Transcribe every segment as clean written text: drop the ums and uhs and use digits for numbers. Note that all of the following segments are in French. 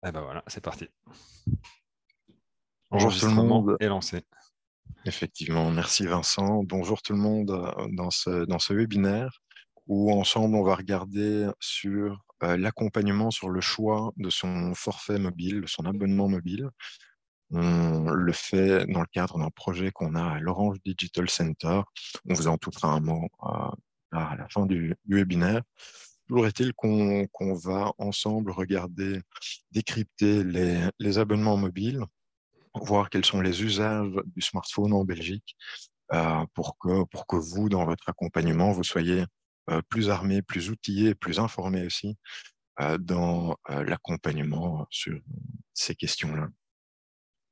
Et ben voilà, c'est parti. Bonjour tout le Enregistrement monde. est lancé. Effectivement, merci Vincent. Bonjour tout le monde dans ce webinaire où ensemble on va regarder sur l'accompagnement sur le choix de son forfait mobile, de son abonnement mobile. On le fait dans le cadre d'un projet qu'on a à l'Orange Digital Center. On vous en touchera un mot à la fin du webinaire. Toujours est-il qu'on va ensemble regarder, décrypter les abonnements mobiles, voir quels sont les usages du smartphone en Belgique pour que vous, dans votre accompagnement, vous soyez plus armés, plus outillés, plus informés aussi dans l'accompagnement sur ces questions-là.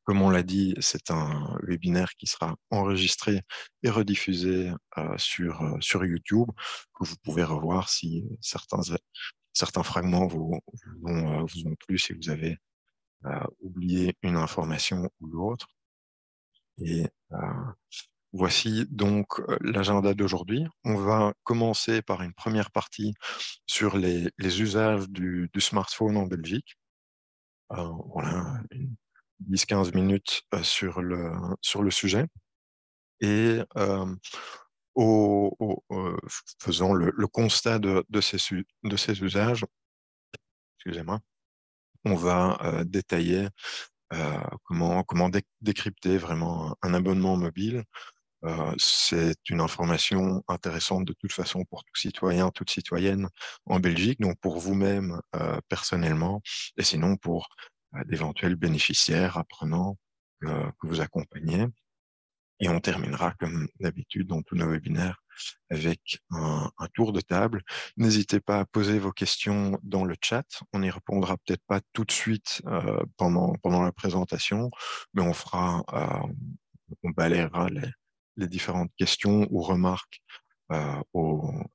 Comme on l'a dit, c'est un webinaire qui sera enregistré et rediffusé sur YouTube, que vous pouvez revoir si certains fragments vous ont plu, si vous avez oublié une information ou l'autre. Et voici donc l'agenda d'aujourd'hui. On va commencer par une première partie sur les usages du smartphone en Belgique. Voilà, 10-15 minutes sur le sujet. Et faisant le constat de ces usages, excusez-moi, on va détailler comment décrypter vraiment un abonnement mobile. C'est une information intéressante de toute façon pour tout citoyen, toute citoyenne en Belgique, donc pour vous-même personnellement, et sinon pour d'éventuels bénéficiaires, apprenants que vous accompagnez. Et on terminera comme d'habitude dans tous nos webinaires avec un tour de table. N'hésitez pas à poser vos questions dans le chat. On n'y répondra peut-être pas tout de suite pendant la présentation, mais on balayera les différentes questions ou remarques à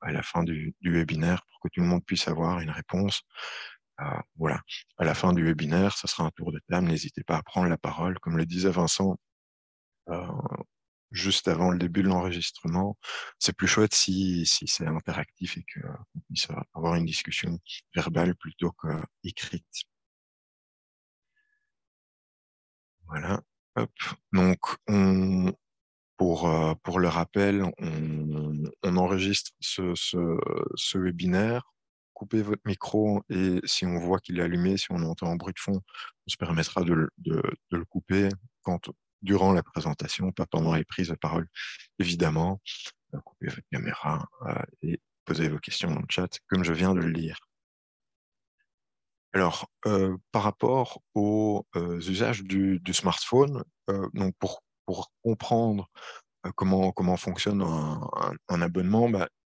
la fin du webinaire pour que tout le monde puisse avoir une réponse. Voilà. À la fin du webinaire, ce sera un tour de table. N'hésitez pas à prendre la parole. Comme le disait Vincent, euh, juste avant le début de l'enregistrement, c'est plus chouette si c'est interactif et qu'on puisse avoir une discussion verbale plutôt qu'écrite. Voilà. Hop. Donc, pour le rappel, on enregistre ce webinaire. Coupez votre micro et si on voit qu'il est allumé, si on entend un bruit de fond, on se permettra de le couper durant la présentation, pas pendant les prises de parole, évidemment. Coupez votre caméra et posez vos questions dans le chat, comme je viens de le dire. Alors, par rapport aux usages du smartphone, donc pour comprendre comment fonctionne un abonnement,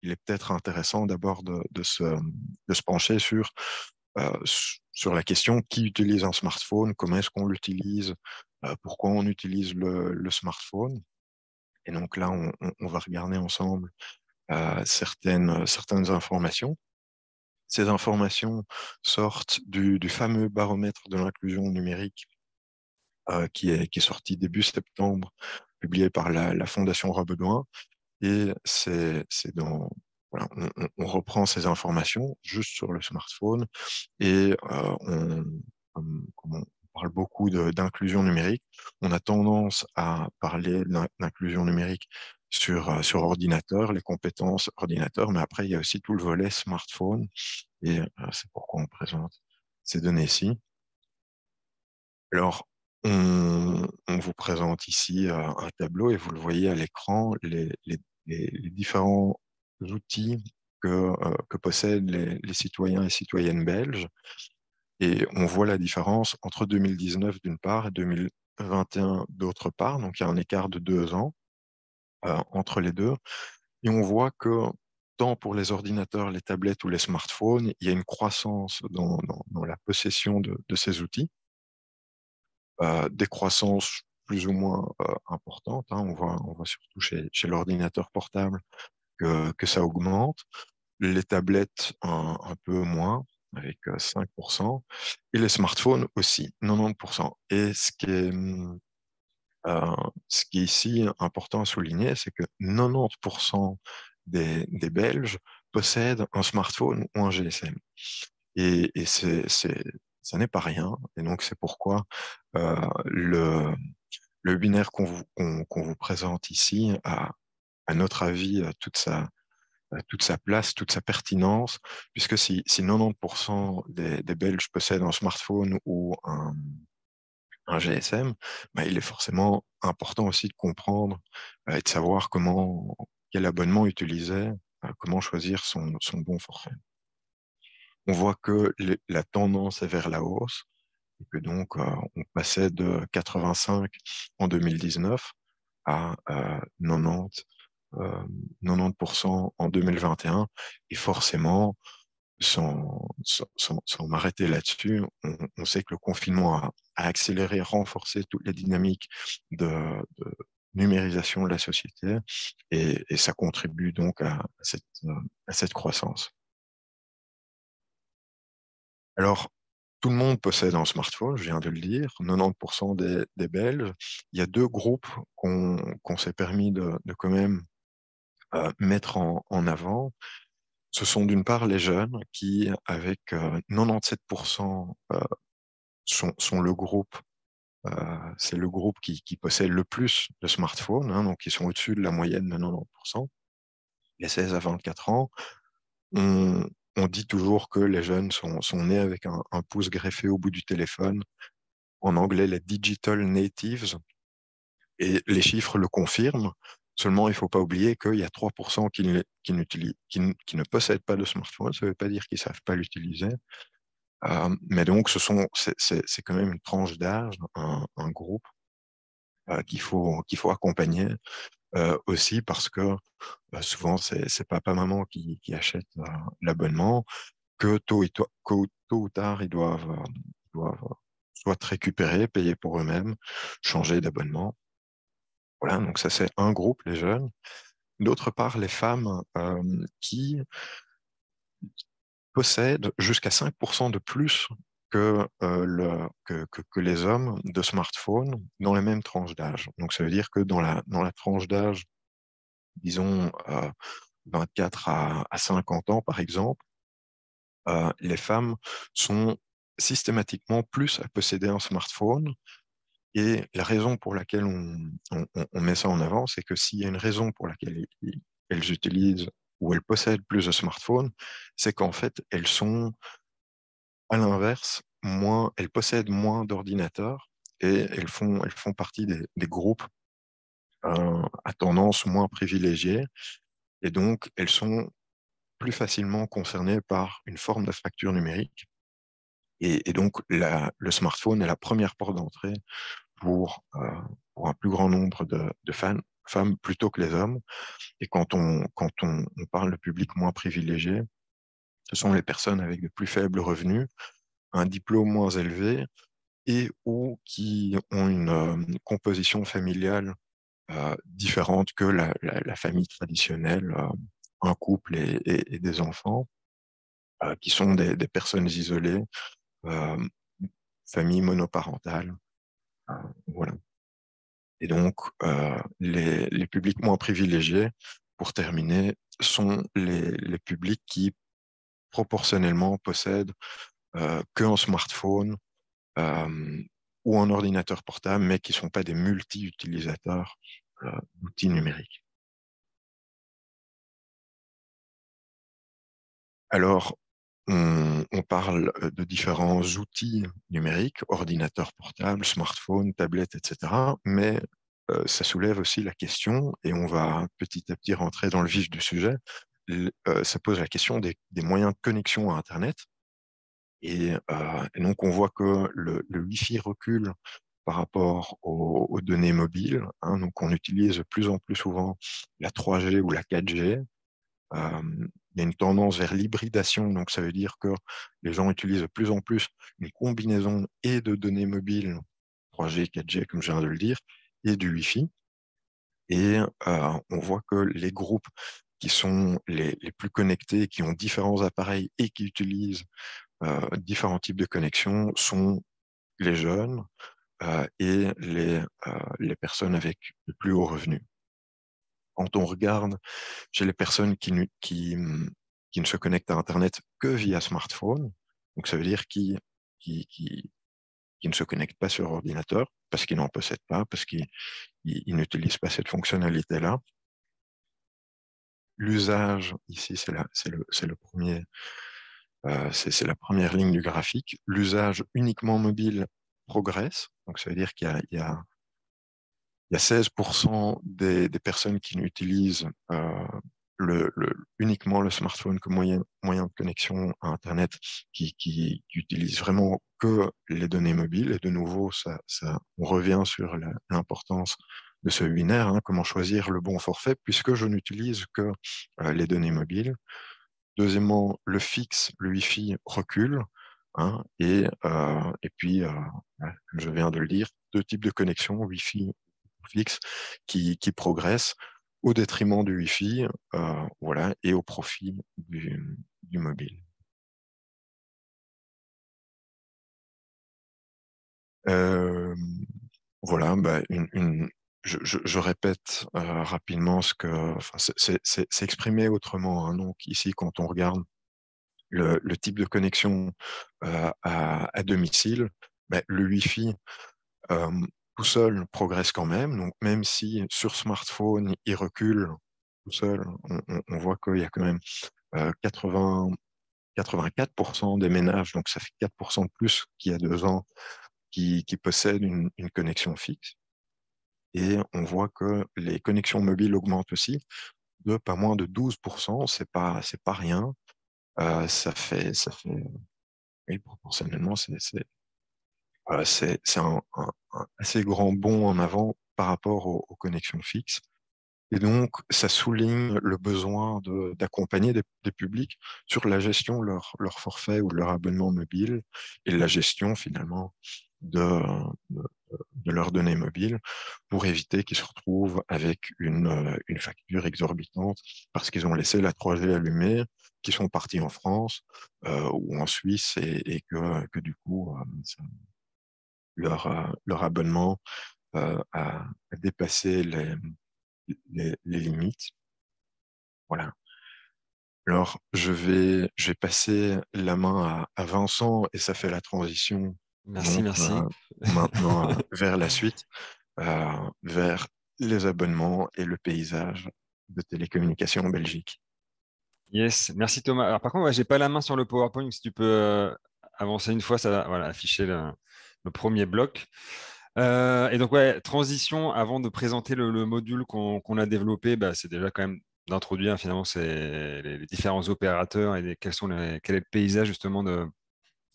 il est peut-être intéressant d'abord de se pencher sur la question qui utilise un smartphone, comment est-ce qu'on l'utilise, pourquoi on utilise le smartphone. Et donc là, on va regarder ensemble certaines informations. Ces informations sortent du fameux baromètre de l'inclusion numérique qui est sorti début septembre, publié par la Fondation Rebedoin. Et voilà, on reprend ces informations juste sur le smartphone et comme on parle beaucoup d'inclusion numérique, on a tendance à parler d'inclusion numérique sur ordinateur, les compétences ordinateur, mais après, il y a aussi tout le volet smartphone et c'est pourquoi on présente ces données-ci. Alors, on vous présente ici un tableau et vous le voyez à l'écran, les différents outils que possèdent les citoyens et citoyennes belges. Et on voit la différence entre 2019 d'une part et 2021 d'autre part. Donc, il y a un écart de 2 ans entre les deux. Et on voit que tant pour les ordinateurs, les tablettes ou les smartphones, il y a une croissance dans la possession de ces outils. Des croissances plus ou moins importantes, hein. On voit surtout chez l'ordinateur portable que ça augmente. Les tablettes, un peu moins, avec 5%. Et les smartphones aussi, 90%. Et ce qui est ici important à souligner, c'est que 90% des Belges possèdent un smartphone ou un GSM. Et ça n'est pas rien. Et donc, c'est pourquoi euh, le, le webinaire qu'on vous présente ici a, à notre avis, toute sa place, toute sa pertinence, puisque si 90% des Belges possèdent un smartphone ou un GSM, bah, il est forcément important aussi de comprendre et de savoir quel abonnement utiliser, comment choisir son bon forfait. On voit que la tendance est vers la hausse et que donc on passait de 85 en 2019 à 90, 90% en 2021 et forcément, sans m'arrêter là-dessus, on sait que le confinement a accéléré, renforcé toutes les dynamiques de numérisation de la société et ça contribue donc à cette croissance. Alors, tout le monde possède un smartphone, je viens de le dire, 90% des Belges. Il y a deux groupes qu'on s'est permis de quand même mettre en avant. Ce sont d'une part les jeunes qui, avec 97%, sont le groupe, c'est le groupe qui possède le plus de smartphones, hein, donc ils sont au-dessus de la moyenne de 90%. Les 16 à 24 ans, on, on dit toujours que les jeunes sont nés avec un pouce greffé au bout du téléphone. En anglais, les digital natives, et les chiffres le confirment. Seulement, il ne faut pas oublier qu'il y a 3% qui ne possèdent pas de smartphone. Ça ne veut pas dire qu'ils ne savent pas l'utiliser. Mais donc, c'est quand même une tranche d'âge, un groupe qu'il faut accompagner aussi parce que souvent, c'est papa, maman qui achètent l'abonnement, que tôt ou tard, ils doivent soit récupérer, payer pour eux-mêmes, changer d'abonnement. Voilà, donc ça c'est un groupe, les jeunes. D'autre part, les femmes qui possèdent jusqu'à 5% de plus que les hommes de smartphones dans les mêmes tranches d'âge. Donc ça veut dire que dans la tranche d'âge, disons 24 à 50 ans par exemple, les femmes sont systématiquement plus à posséder un smartphone. Et la raison pour laquelle on met ça en avant, c'est que s'il y a une raison pour laquelle elles utilisent ou elles possèdent plus de smartphones, c'est qu'en fait, elles sont, à l'inverse, elles possèdent moins d'ordinateurs et elles font partie des groupes à tendance moins privilégiée. Et donc, elles sont plus facilement concernées par une forme de fracture numérique. Et donc, le smartphone est la première porte d'entrée pour un plus grand nombre de femmes plutôt que les hommes. Et quand on parle de public moins privilégié, ce sont les personnes avec de plus faibles revenus, un diplôme moins élevé et ou qui ont une composition familiale différente que la famille traditionnelle, un couple et des enfants, qui sont des personnes isolées, euh, famille monoparentale. euh, voilà. Et donc, les publics moins privilégiés, pour terminer, sont les publics qui proportionnellement possèdent qu'un smartphone euh, ou un ordinateur portable, mais qui ne sont pas des multi-utilisateurs d'outils numériques. Alors, on parle de différents outils numériques, ordinateurs portables, smartphones, tablettes, etc. Mais ça soulève aussi la question, et on va petit à petit rentrer dans le vif du sujet, ça pose la question des moyens de connexion à Internet. Et donc, on voit que le Wi-Fi recule par rapport aux données mobiles, hein. Donc, on utilise de plus en plus souvent la 3G ou la 4G. Il y a une tendance vers l'hybridation, donc ça veut dire que les gens utilisent de plus en plus une combinaison et de données mobiles, 3G, 4G, comme je viens de le dire, et du Wi-Fi. Et on voit que les groupes qui sont les plus connectés, qui ont différents appareils et qui utilisent différents types de connexions sont les jeunes et les personnes avec de plus hauts revenus. Quand on regarde chez les personnes qui ne se connectent à Internet que via smartphone, donc ça veut dire qui qui ne se connectent pas sur ordinateur parce qu'ils n'en possèdent pas, parce qu'ils n'utilisent pas cette fonctionnalité-là. L'usage, ici, c'est le premier, c'est la première ligne du graphique. L'usage uniquement mobile progresse. Donc, ça veut dire il y a 16% des personnes qui n'utilisent uniquement le smartphone comme moyen de connexion à Internet, qui utilisent vraiment que les données mobiles. Et de nouveau, on revient sur l'importance de ce webinaire, hein, comment choisir le bon forfait, puisque je n'utilise que les données mobiles. Deuxièmement, le fixe, le Wi-Fi recule. Hein, et puis, comme je viens de le dire, deux types de connexions, Wi-Fi fixe, qui progressent au détriment du Wi-Fi, voilà, et au profit du mobile. Euh, voilà, bah, je répète rapidement ce que, enfin, c'est exprimé autrement. Hein. Donc ici, quand on regarde le type de connexion à domicile, bah, le Wi-Fi tout seul progresse quand même. Donc même si sur smartphone il recule tout seul, on voit qu'il y a quand même 84% des ménages, donc ça fait 4% de plus qu'il y a 2 ans, qui possèdent une connexion fixe. Et on voit que les connexions mobiles augmentent aussi de pas moins de 12%. C'est pas rien. Ça fait, oui, proportionnellement, c'est un assez grand bond en avant par rapport aux connexions fixes. Et donc, ça souligne le besoin d'accompagner des publics sur la gestion de leur forfait ou de leur abonnement mobile et la gestion finalement de, de, de leurs données mobiles pour éviter qu'ils se retrouvent avec une facture exorbitante parce qu'ils ont laissé la 3G allumée, qu'ils sont partis en France ou en Suisse et que du coup, leur abonnement a dépassé les limites. Voilà. Alors, je vais passer la main à Vincent et ça fait la transition Merci, donc merci. maintenant vers la suite, vers les abonnements et le paysage de télécommunications en Belgique. Yes, merci Thomas. Alors par contre, ouais, j'ai pas la main sur le PowerPoint, donc si tu peux avancer une fois, ça va voilà, afficher le premier bloc. Et donc, ouais, transition, avant de présenter le module qu'on a développé, bah, c'est déjà quand même d'introduire finalement les différents opérateurs et quel est le paysage justement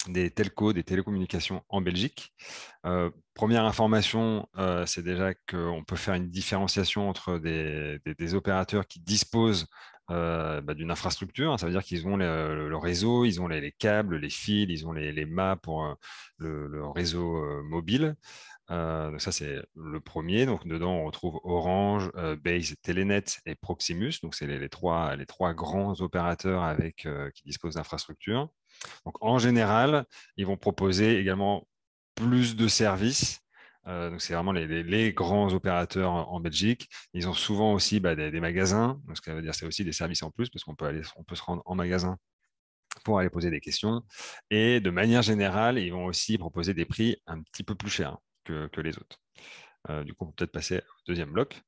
des telcos, des télécommunications en Belgique. Première information, c'est déjà qu'on peut faire une différenciation entre des opérateurs qui disposent d'une infrastructure. Hein. Ça veut dire qu'ils ont le réseau, ils ont les câbles, les fils, ils ont les mâts pour le réseau mobile. Donc ça, c'est le premier. Donc, dedans, on retrouve Orange, Base, Telenet et Proximus. Donc, c'est les trois grands opérateurs qui disposent d'infrastructures. Donc, en général, ils vont proposer également plus de services. Donc, c'est vraiment les grands opérateurs en Belgique. Ils ont souvent aussi des magasins. Donc, ce qui veut dire, c'est aussi des services en plus parce on peut se rendre en magasin pour aller poser des questions. Et de manière générale, ils vont aussi proposer des prix un petit peu plus chers que les autres. Du coup, on peut peut-être passer au deuxième bloc.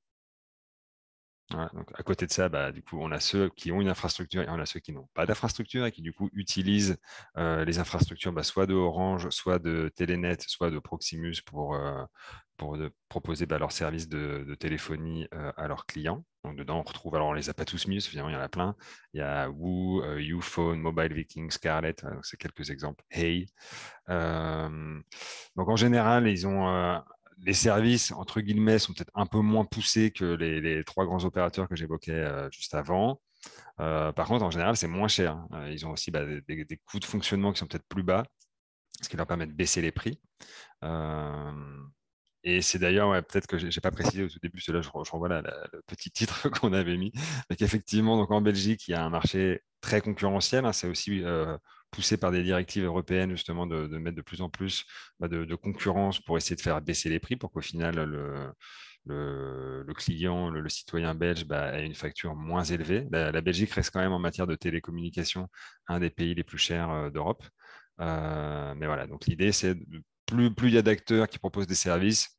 Voilà, donc à côté de ça, du coup, on a ceux qui ont une infrastructure et on a ceux qui n'ont pas d'infrastructure et qui du coup utilisent les infrastructures soit de Orange, soit de Telenet, soit de Proximus pour proposer leurs services de téléphonie à leurs clients. Donc dedans, on retrouve, alors on les a pas tous mis, finalement il y en a plein. Il y a Woo, Uphone, Mobile Viking, Scarlett, donc c'est quelques exemples. Hey. Donc en général, ils ont les services, entre guillemets, sont peut-être un peu moins poussés que les trois grands opérateurs que j'évoquais juste avant. Par contre, en général, c'est moins cher. Ils ont aussi des coûts de fonctionnement qui sont peut-être plus bas, ce qui leur permet de baisser les prix. Euh, et c'est d'ailleurs, ouais, peut-être que j'ai pas précisé au tout début, cela je renvoie le petit titre qu'on avait mis, mais qu'effectivement, donc en Belgique, il y a un marché très concurrentiel. Hein, c'est aussi poussé par des directives européennes, justement, de mettre de plus en plus de concurrence pour essayer de faire baisser les prix, pour qu'au final, le client, le citoyen belge, ait une facture moins élevée. La Belgique reste quand même en matière de télécommunication un des pays les plus chers d'Europe. Mais voilà, donc l'idée, c'est plus il y a d'acteurs qui proposent des services,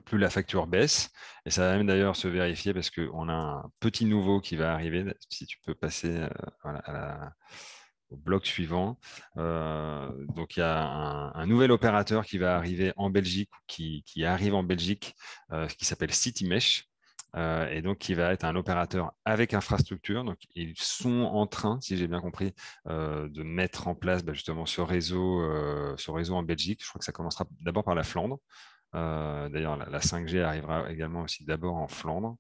plus la facture baisse. Et ça va même d'ailleurs se vérifier parce qu'on a un petit nouveau qui va arriver. Si tu peux passer voilà, au bloc suivant. Donc, il y a un nouvel opérateur qui va arriver en Belgique, qui arrive en Belgique, qui s'appelle CityMesh. Et donc, qui va être un opérateur avec infrastructure. Donc, ils sont en train, si j'ai bien compris, de mettre en place justement ce réseau en Belgique. Je crois que ça commencera d'abord par la Flandre. D'ailleurs, la 5G arrivera également aussi d'abord en Flandre.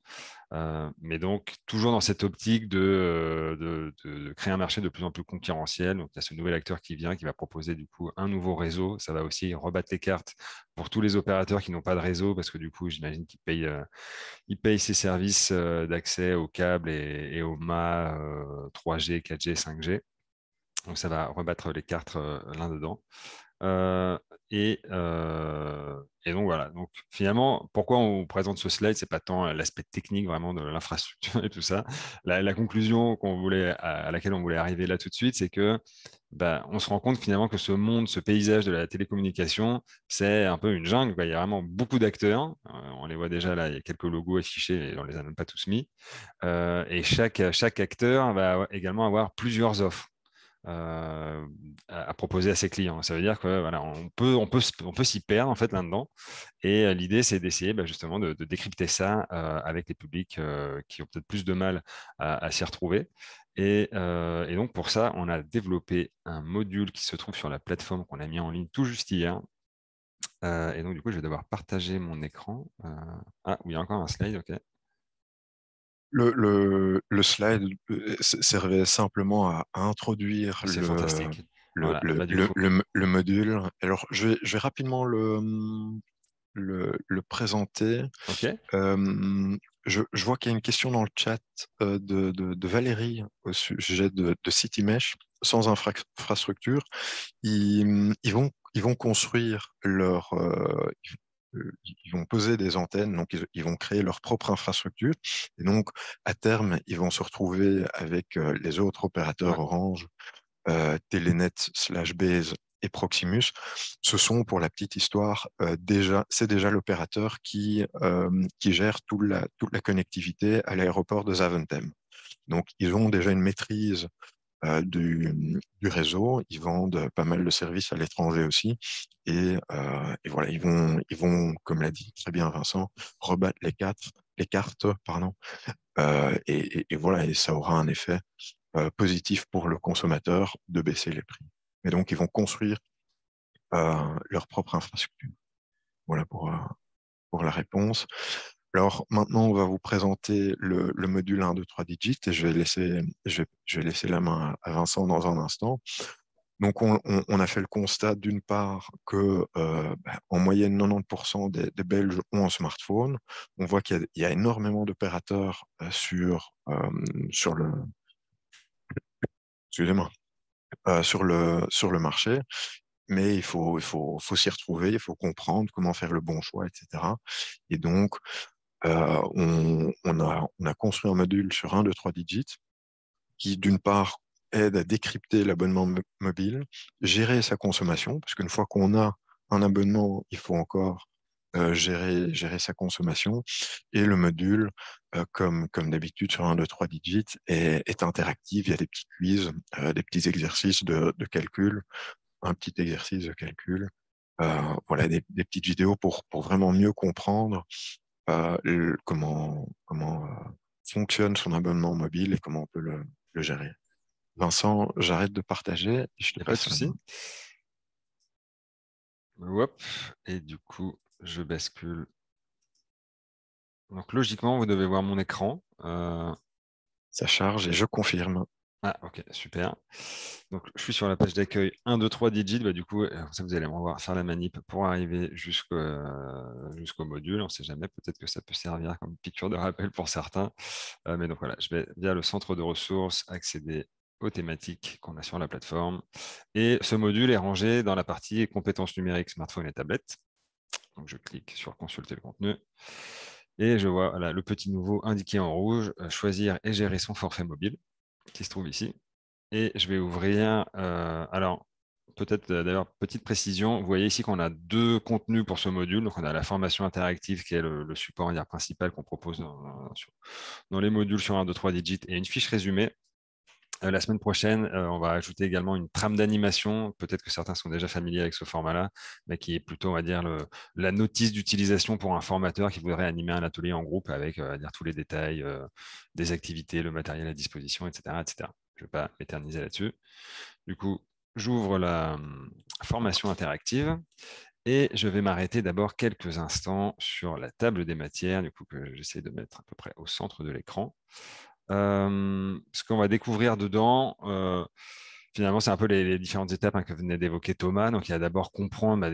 Mais donc, toujours dans cette optique de créer un marché de plus en plus concurrentiel. Donc, il y a ce nouvel acteur qui vient, qui va proposer du coup un nouveau réseau. Ça va aussi rebattre les cartes pour tous les opérateurs qui n'ont pas de réseau, parce que du coup, j'imagine qu'ils payent ces services d'accès au câble et au mât 3G, 4G, 5G. Donc, ça va rebattre les cartes là-dedans. Euh, et donc voilà. Donc finalement, pourquoi on présente ce slide, c'est pas tant l'aspect technique vraiment de l'infrastructure et tout ça. La conclusion à laquelle on voulait arriver là tout de suite, c'est que on se rend compte finalement que ce monde, ce paysage de la télécommunication, c'est un peu une jungle, quoi. Il y a vraiment beaucoup d'acteurs. On les voit déjà là, il y a quelques logos affichés, et on les a même pas tous mis. Et chaque acteur va également avoir plusieurs offres à proposer à ses clients. Ça veut dire que voilà, on peut s'y perdre en fait là-dedans. Et l'idée, c'est d'essayer justement de décrypter ça avec les publics qui ont peut-être plus de mal à s'y retrouver. Et donc pour ça, on a développé un module qui se trouve sur la plateforme qu'on a mis en ligne tout juste hier. Et donc du coup, je vais devoir partager mon écran. Ah oui, il y a encore un slide, ok. Le slide servait simplement à introduire C'est fantastique. Voilà, du coup, le module. Alors, je vais rapidement le présenter. ok. Euh, je vois qu'il y a une question dans le chat de Valérie au sujet de CityMesh. Sans infrastructure, ils vont construire ils vont poser des antennes, donc ils vont créer leur propre infrastructure. Et donc, à terme, ils vont se retrouver avec les autres opérateurs Ouais. Orange, Telenet slash Base et Proximus. Ce sont, pour la petite histoire, c'est déjà l'opérateur qui gère toute la connectivité à l'aéroport de Zaventem. Donc, ils ont déjà une maîtrise du réseau. Ils vendent pas mal de services à l'étranger aussi. Et voilà, ils vont, comme l'a dit très bien Vincent, rebattre les cartes, pardon. Et voilà, et ça aura un effet positif pour le consommateur de baisser les prix. Et donc, ils vont construire leur propre infrastructure. Voilà pour la réponse. Alors maintenant, on va vous présenter le module 1, 2, 3 digits et je vais laisser la main à Vincent dans un instant. Donc, on a fait le constat d'une part que en moyenne 90% des Belges ont un smartphone. On voit qu'il y a énormément d'opérateurs sur le, excusez-moi, sur le marché, mais faut s'y retrouver, il faut comprendre comment faire le bon choix, etc. Et donc, on a construit un module sur un, 2, 3 digits qui, d'une part, aide à décrypter l'abonnement mobile, gérer sa consommation, parce qu'une fois qu'on a un abonnement, il faut encore gérer sa consommation. Et le module, comme d'habitude sur un, 2, 3 digits, est interactif. Il y a des petits quiz, des petits exercices de calcul, un petit exercice de calcul. Voilà, des petites vidéos pour vraiment mieux comprendre comment fonctionne son abonnement mobile et comment on peut le gérer. Vincent, j'arrête de partager et je te Il n'y a pas de passe la main. souci. Hop. Et du coup, je bascule. Donc logiquement, vous devez voir mon écran. Ça charge et je confirme. Ah, ok, super. Donc je suis sur la page d'accueil 1, 2, 3 digits. Du coup, ça, vous allez me voir faire la manip pour arriver jusqu'au module. On ne sait jamais, peut-être que ça peut servir comme piqûre de rappel pour certains. Mais donc voilà, je vais via le centre de ressources accéder aux thématiques qu'on a sur la plateforme. Et ce module est rangé dans la partie compétences numériques, smartphone et tablette. Donc je clique sur consulter le contenu. Et je vois voilà, le petit nouveau indiqué en rouge, choisir et gérer son forfait mobile, qui se trouve ici. Et je vais ouvrir. Alors, peut-être d'ailleurs, petite précision, vous voyez ici qu'on a deux contenus pour ce module. Donc, on a la formation interactive qui est le support on va dire, principal qu'on propose dans les modules sur 1, 2, 3 digits et une fiche résumée. La semaine prochaine, on va ajouter également une trame d'animation. Peut-être que certains sont déjà familiers avec ce format-là, mais qui est plutôt, on va dire, la notice d'utilisation pour un formateur qui voudrait animer un atelier en groupe avec, on va dire, tous les détails des activités, le matériel à disposition, etc., etc. Je ne vais pas m'éterniser là-dessus. Du coup, j'ouvre la formation interactive et je vais m'arrêter d'abord quelques instants sur la table des matières, du coup, que j'essaie de mettre à peu près au centre de l'écran. Ce qu'on va découvrir dedans, finalement, c'est un peu les différentes étapes que venait d'évoquer Thomas. Donc, il y a d'abord comprendre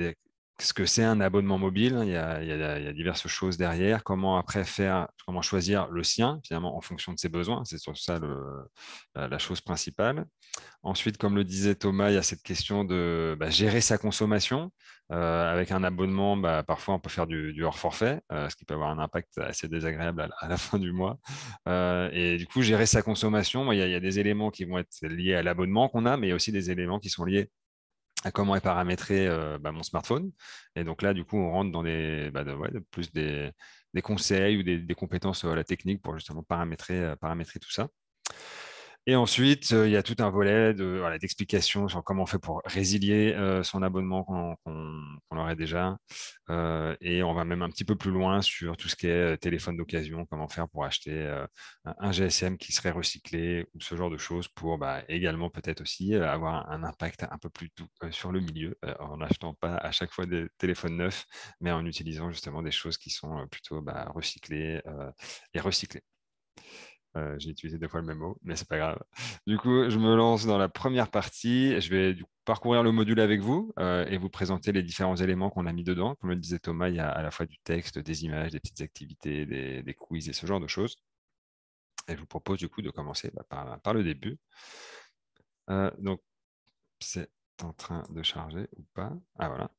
ce que c'est un abonnement mobile. Il y a diverses choses derrière. Comment après comment choisir le sien, finalement, en fonction de ses besoins. C'est sur ça la chose principale. Ensuite, comme le disait Thomas, il y a cette question de gérer sa consommation. Avec un abonnement, parfois on peut faire du hors forfait, ce qui peut avoir un impact assez désagréable à la fin du mois. Et du coup, gérer sa consommation, il y a des éléments qui vont être liés à l'abonnement qu'on a, mais il y a aussi des éléments qui sont liés à comment est paramétré mon smartphone. Et donc là, du coup, on rentre dans plus des conseils ou des compétences à la technique pour justement paramétrer tout ça. Et ensuite, il y a tout un volet d'explication sur comment on fait pour résilier son abonnement qu'on aurait déjà. Et on va même un petit peu plus loin sur tout ce qui est téléphone d'occasion, comment faire pour acheter un GSM qui serait recyclé ou ce genre de choses pour également peut-être aussi avoir un impact un peu plus doux sur le milieu en n'achetant pas à chaque fois des téléphones neufs, mais en utilisant justement des choses qui sont plutôt recyclées et recyclées. J'ai utilisé deux fois le même mot, mais c'est pas grave. Du coup, je me lance dans la première partie. Je vais parcourir le module avec vous et vous présenter les différents éléments qu'on a mis dedans. Comme le disait Thomas, il y a à la fois du texte, des images, des petites activités, des quiz et ce genre de choses. Et je vous propose du coup de commencer par le début. Donc, c'est en train de charger ou pas? Ah voilà.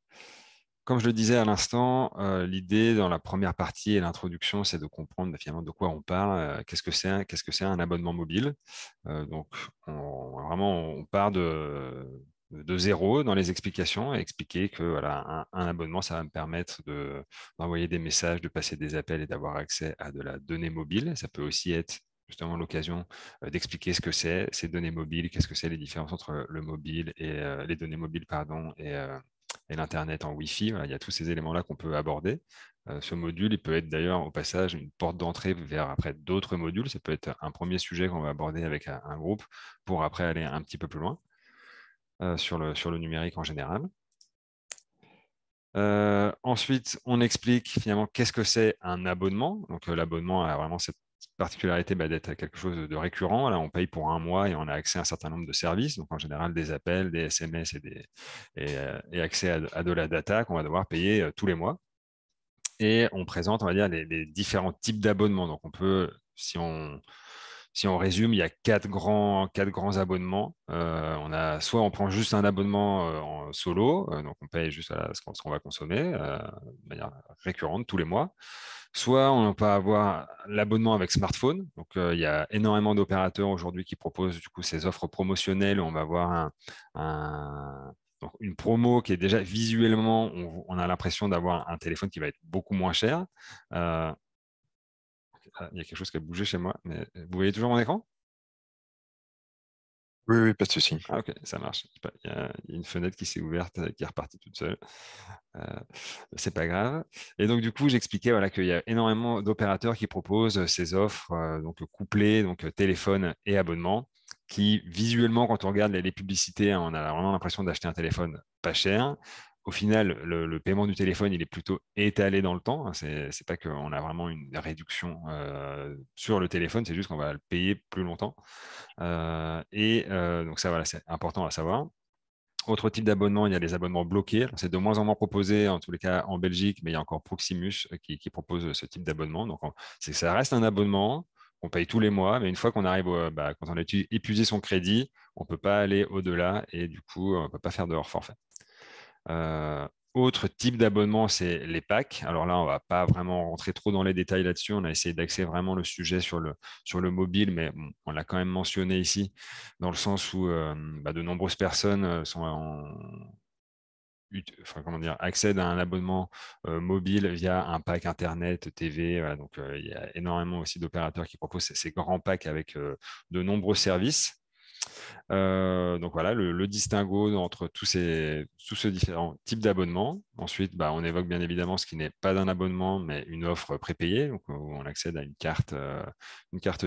Comme je le disais à l'instant, l'idée dans la première partie et l'introduction, c'est de comprendre finalement de quoi on parle, qu'est-ce que c'est un abonnement mobile. Donc, on part de zéro dans les explications et expliquer que voilà, un abonnement, ça va me permettre d'envoyer des messages, de passer des appels et d'avoir accès à de la donnée mobile. Ça peut aussi être justement l'occasion d'expliquer ce que c'est ces données mobiles, qu'est-ce que c'est les différences entre le mobile et les données mobiles, pardon, et l'Internet en Wi-Fi. Voilà, il y a tous ces éléments-là qu'on peut aborder. Ce module, il peut être d'ailleurs au passage une porte d'entrée vers après d'autres modules. Ça peut être un premier sujet qu'on va aborder avec un groupe pour après aller un petit peu plus loin sur le numérique en général. Ensuite, on explique finalement qu'est-ce que c'est un abonnement. Donc, l'abonnement a vraiment cette particularité d'être quelque chose de récurrent. Là, on paye pour un mois et on a accès à un certain nombre de services. Donc, en général, des appels, des SMS et accès à de la data qu'on va devoir payer tous les mois. Et on présente, on va dire, les différents types d'abonnements. Donc, on peut, si on résume, il y a quatre grands abonnements. Soit on prend juste un abonnement en solo, donc on paye juste ce qu'on va consommer de manière récurrente tous les mois. Soit on peut avoir l'abonnement avec smartphone. Donc il y a énormément d'opérateurs aujourd'hui qui proposent du coup ces offres promotionnelles. On va avoir donc une promo qui est déjà visuellement, on a l'impression d'avoir un téléphone qui va être beaucoup moins cher. Euh, il y a quelque chose qui a bougé chez moi, mais vous voyez toujours mon écran? Oui, oui, pas de souci. Ah ok, ça marche. Il y a une fenêtre qui s'est ouverte, qui est repartie toute seule. Euh, c'est pas grave. Et donc du coup, j'expliquais voilà, qu'il y a énormément d'opérateurs qui proposent ces offres donc couplées, donc téléphone et abonnement, qui visuellement, quand on regarde les publicités, hein, on a vraiment l'impression d'acheter un téléphone pas cher. Au final, le paiement du téléphone, il est plutôt étalé dans le temps. C'est pas qu'on a vraiment une réduction sur le téléphone, c'est juste qu'on va le payer plus longtemps. Donc ça, voilà, c'est important à savoir. Autre type d'abonnement, il y a les abonnements bloqués. Alors, c'est de moins en moins proposé, en tous les cas en Belgique, mais il y a encore Proximus qui propose ce type d'abonnement. Donc, ça reste un abonnement qu'on paye tous les mois, mais une fois qu'on arrive, quand on a épuisé son crédit, on ne peut pas aller au-delà et du coup, on ne peut pas faire de hors forfait. Autre type d'abonnement, c'est les packs. Alors là, on va pas vraiment rentrer trop dans les détails là-dessus. On a essayé d'axer vraiment le sujet sur le mobile, mais bon, on l'a quand même mentionné ici, dans le sens où de nombreuses personnes enfin, comment dire, accèdent à un abonnement mobile via un pack Internet, TV. Voilà. Donc, il y a énormément aussi d'opérateurs qui proposent ces grands packs avec de nombreux services. Donc voilà, le distinguo entre tous ces différents types d'abonnements. Ensuite, on évoque bien évidemment ce qui n'est pas d'un abonnement, mais une offre prépayée, donc où on accède à une carte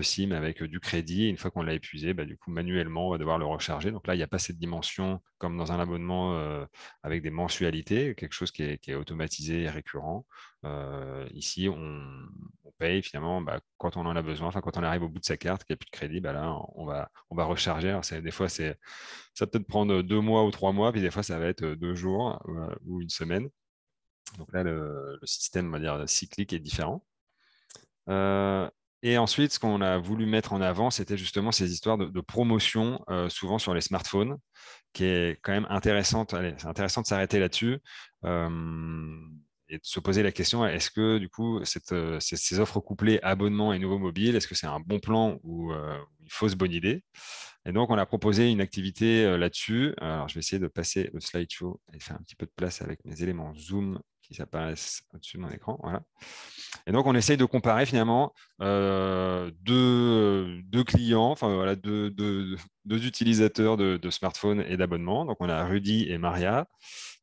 SIM avec du crédit. Et une fois qu'on l'a épuisé, du coup, manuellement, on va devoir le recharger. Donc là, il n'y a pas cette dimension comme dans un abonnement avec des mensualités, quelque chose qui est automatisé et récurrent. Ici, on paye finalement quand on en a besoin, enfin quand on arrive au bout de sa carte, qu'il n'y a plus de crédit, là on va recharger. Alors, des fois, ça peut peut-être prendre 2 mois ou 3 mois, puis des fois ça va être 2 jours ou une semaine. Donc là, le système, on va dire, cyclique est différent. Et ensuite, ce qu'on a voulu mettre en avant, c'était justement ces histoires de promotion, souvent sur les smartphones, qui est quand même intéressante. Allez, c'est intéressant de s'arrêter là-dessus et de se poser la question, est-ce que du coup, ces offres couplées abonnement et nouveau mobile, est-ce que c'est un bon plan ou une fausse bonne idée? Et donc, on a proposé une activité là-dessus. Alors, je vais essayer de passer le slideshow et faire un petit peu de place avec mes éléments Zoom qui apparaissent au-dessus de mon écran. Voilà. Et donc, on essaye de comparer finalement deux clients, enfin voilà, deux utilisateurs de smartphones et d'abonnements. Donc, on a Rudy et Maria.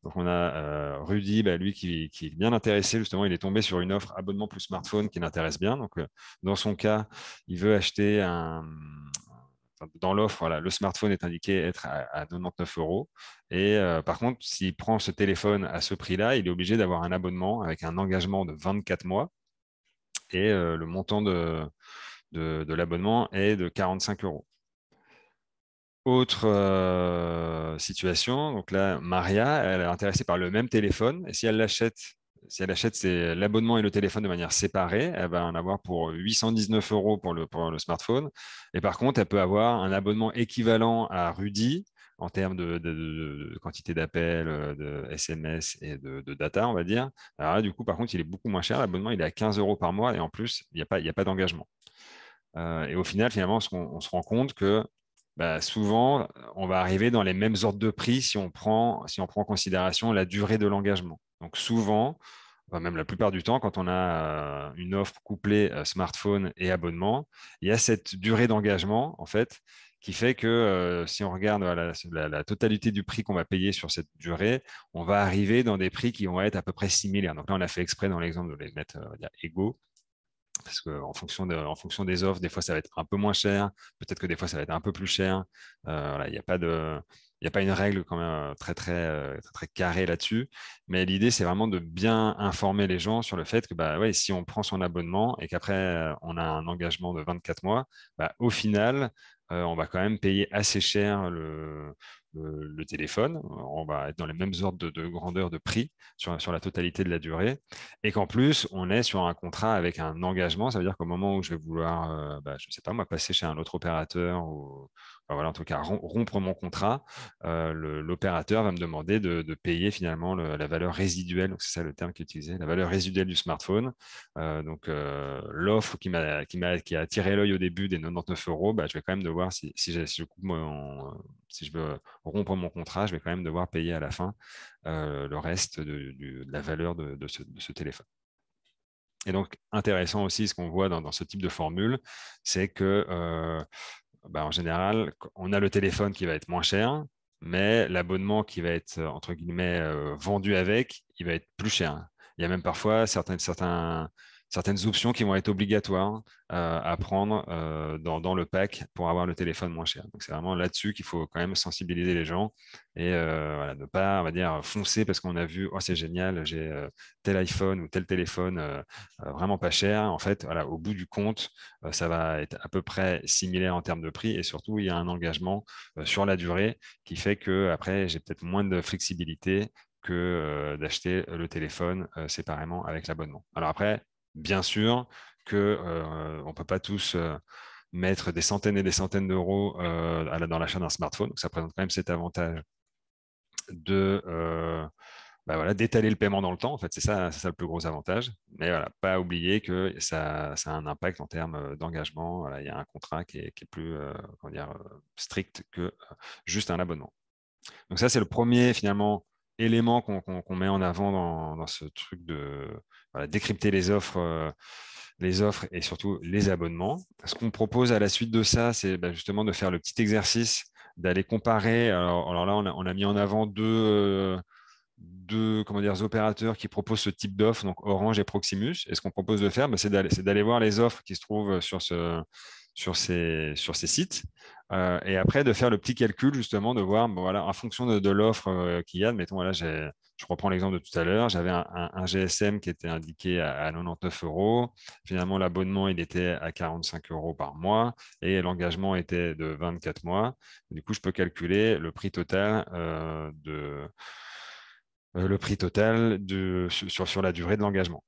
Donc, on a Rudy, lui qui est bien intéressé, justement, il est tombé sur une offre abonnement plus smartphone qui l'intéresse bien. Donc, dans son cas, il veut acheter dans l'offre, voilà, le smartphone est indiqué être à 99 euros. Et par contre, s'il prend ce téléphone à ce prix-là, il est obligé d'avoir un abonnement avec un engagement de 24 mois et le montant de l'abonnement est de 45 euros. Autre situation, donc là, Maria, elle est intéressée par le même téléphone et si elle achète l'abonnement et le téléphone de manière séparée, elle va en avoir pour 819 euros pour le smartphone. Et par contre, elle peut avoir un abonnement équivalent à Rudy en termes de quantité d'appels, de SMS et de data, on va dire. Alors là, du coup, par contre, il est beaucoup moins cher. L'abonnement, il est à 15 euros par mois et en plus, il n'y a pas d'engagement. Et au final, finalement, on se rend compte que souvent, on va arriver dans les mêmes ordres de prix si on prend en considération la durée de l'engagement. Donc souvent, même la plupart du temps, quand on a une offre couplée smartphone et abonnement, il y a cette durée d'engagement, en fait, qui fait que si on regarde la totalité du prix qu'on va payer sur cette durée, on va arriver dans des prix qui vont être à peu près similaires. Donc là, on a fait exprès dans l'exemple de les mettre on va dire, égaux parce qu'en en fonction des offres, des fois, ça va être un peu moins cher. Peut-être que des fois, ça va être un peu plus cher. Voilà, il n'y a pas une règle quand même très carrée là-dessus. Mais l'idée, c'est vraiment de bien informer les gens sur le fait que ouais, si on prend son abonnement et qu'après, on a un engagement de 24 mois, au final, on va quand même payer assez cher le téléphone. On va être dans les mêmes ordres de grandeur de prix sur la totalité de la durée et qu'en plus, on est sur un contrat avec un engagement. Ça veut dire qu'au moment où je vais vouloir, je ne sais pas, moi, passer chez un autre opérateur ou voilà, en tout cas, rompre mon contrat, l'opérateur va me demander de payer finalement la valeur résiduelle, donc c'est ça le terme qui est utilisé, la valeur résiduelle du smartphone. Donc, l'offre qui a attiré l'œil au début des 99 euros, je vais quand même devoir, si je veux rompre mon contrat, je vais quand même devoir payer à la fin le reste de la valeur de ce téléphone. Et donc, intéressant aussi, ce qu'on voit dans ce type de formule, c'est que, en général, on a le téléphone qui va être moins cher, mais l'abonnement qui va être, entre guillemets, vendu avec, il va être plus cher. Il y a même parfois certaines options qui vont être obligatoires à prendre dans le pack pour avoir le téléphone moins cher. Donc, c'est vraiment là-dessus qu'il faut quand même sensibiliser les gens et voilà, ne pas, on va dire, foncer parce qu'on a vu, oh, c'est génial, j'ai tel iPhone ou tel téléphone vraiment pas cher. En fait, voilà, au bout du compte, ça va être à peu près similaire en termes de prix et surtout, il y a un engagement sur la durée qui fait que après, j'ai peut-être moins de flexibilité que d'acheter le téléphone séparément avec l'abonnement. Alors après, bien sûr que on peut pas tous mettre des centaines et des centaines d'euros dans l'achat d'un smartphone. Donc, ça présente quand même cet avantage de bah voilà, d'étaler le paiement dans le temps. En fait, c'est ça le plus gros avantage. Mais voilà, pas oublier que ça a un impact en termes d'engagement. Voilà, il y a un contrat qui est plus comment dire, strict que juste un abonnement. Donc ça, c'est le premier finalement élément qu'on met en avant dans ce truc de voilà, décrypter les offres et surtout les abonnements. Ce qu'on propose à la suite de ça, c'est bah, justement de faire le petit exercice d'aller comparer. Alors là, on a mis en avant deux comment dire, opérateurs qui proposent ce type d'offre, donc Orange et Proximus. Et ce qu'on propose de faire, bah, c'est d'aller voir les offres qui se trouvent sur ces sites. Et après, de faire le petit calcul, justement, de voir, bon, voilà, en fonction de l'offre qu'il y a, admettons, voilà, je reprends l'exemple de tout à l'heure, j'avais un GSM qui était indiqué à 99 euros. Finalement, l'abonnement, il était à 45 euros par mois et l'engagement était de 24 mois. Du coup, je peux calculer le prix total sur la durée de l'engagement.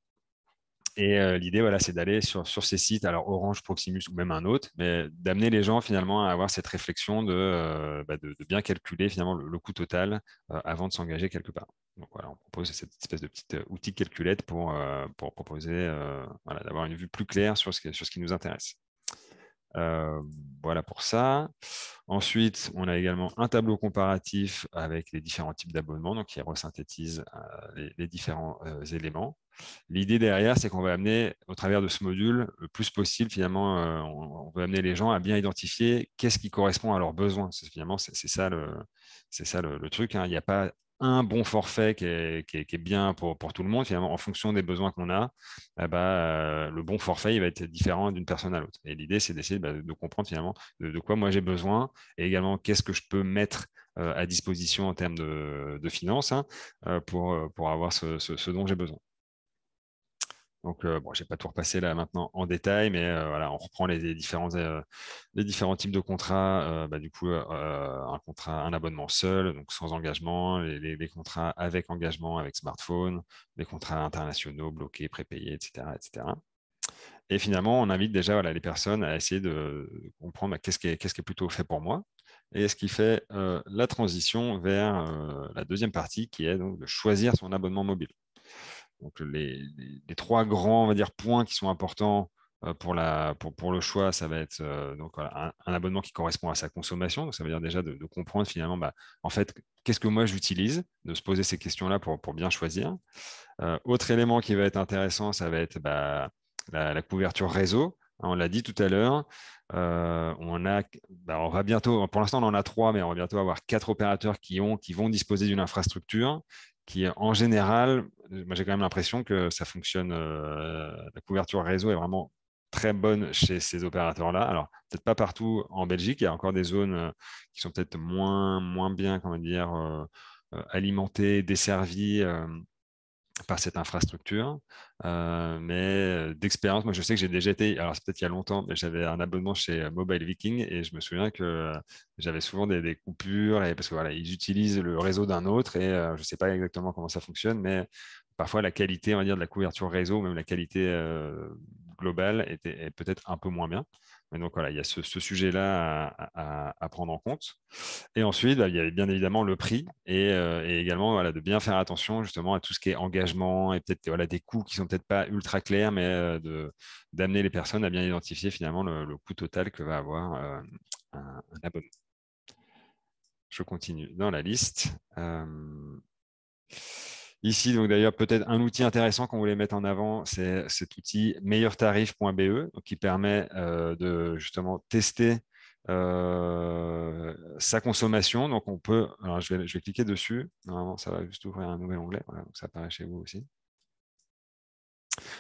Et l'idée, voilà, c'est d'aller sur ces sites, alors Orange, Proximus ou même un autre, mais d'amener les gens finalement à avoir cette réflexion de bien calculer finalement le coût total avant de s'engager quelque part. Donc voilà, on propose cette espèce de petit outil calculette pour proposer voilà, d'avoir une vue plus claire sur ce qui nous intéresse. Euh, voilà pour ça. Ensuite, on a également un tableau comparatif avec les différents types d'abonnements, donc qui resynthétise les différents éléments. L'idée derrière, c'est qu'on va amener, au travers de ce module, le plus possible, finalement, on va amener les gens à bien identifier qu'est-ce qui correspond à leurs besoins. Finalement, c'est ça le truc, hein. Il n'y a pas un bon forfait qui est bien pour tout le monde. Finalement, en fonction des besoins qu'on a, le bon forfait, il va être différent d'une personne à l'autre. Et l'idée, c'est d'essayer de comprendre finalement de quoi moi j'ai besoin et également qu'est-ce que je peux mettre à disposition en termes de finances, hein, pour avoir ce dont j'ai besoin. Donc, bon, je n'ai pas tout repassé là maintenant en détail, mais voilà, on reprend les différents types de contrats. Du coup, un abonnement seul, donc sans engagement, les contrats avec engagement, avec smartphone, les contrats internationaux, bloqués, prépayés, etc., etc. Et finalement, on invite déjà voilà, les personnes à essayer de comprendre qu'est-ce qui est plutôt fait pour moi et ce qui fait la transition vers la deuxième partie qui est donc de choisir son abonnement mobile. Donc les trois grands, on va dire, points qui sont importants pour le choix, ça va être donc, voilà, un abonnement qui correspond à sa consommation. Donc, ça veut dire déjà de comprendre finalement, en fait, qu'est-ce que moi j'utilise, de se poser ces questions-là pour bien choisir. Autre élément qui va être intéressant, ça va être la couverture réseau. On l'a dit tout à l'heure. On va bientôt, pour l'instant, on en a trois, mais on va bientôt avoir quatre opérateurs qui vont disposer d'une infrastructure qui, en général, moi j'ai quand même l'impression que ça fonctionne. La couverture réseau est vraiment très bonne chez ces opérateurs-là. Alors, peut-être pas partout en Belgique, il y a encore des zones qui sont peut-être moins bien, comment dire, alimentées, desservies par cette infrastructure. Mais d'expérience, moi je sais que j'ai déjà été, alors c'est peut-être il y a longtemps, mais j'avais un abonnement chez Mobile Viking et je me souviens que j'avais souvent des coupures et parce que voilà, ils utilisent le réseau d'un autre et je ne sais pas exactement comment ça fonctionne, mais parfois la qualité, on va dire, de la couverture réseau, même la qualité globale est peut-être un peu moins bien. Mais donc voilà, il y a ce sujet-là à prendre en compte. Et ensuite, il y avait bien évidemment le prix et également voilà, de bien faire attention justement à tout ce qui est engagement et peut-être voilà, des coûts qui sont peut-être pas ultra clairs, mais d'amener les personnes à bien identifier finalement le coût total que va avoir un abonnement. Je continue dans la liste. Ici, donc d'ailleurs, peut-être un outil intéressant qu'on voulait mettre en avant, c'est cet outil meilleurtarif.be qui permet de justement tester sa consommation. Donc, on peut, alors je vais cliquer dessus. Normalement, ça va juste ouvrir un nouvel onglet. Voilà, donc ça apparaît chez vous aussi.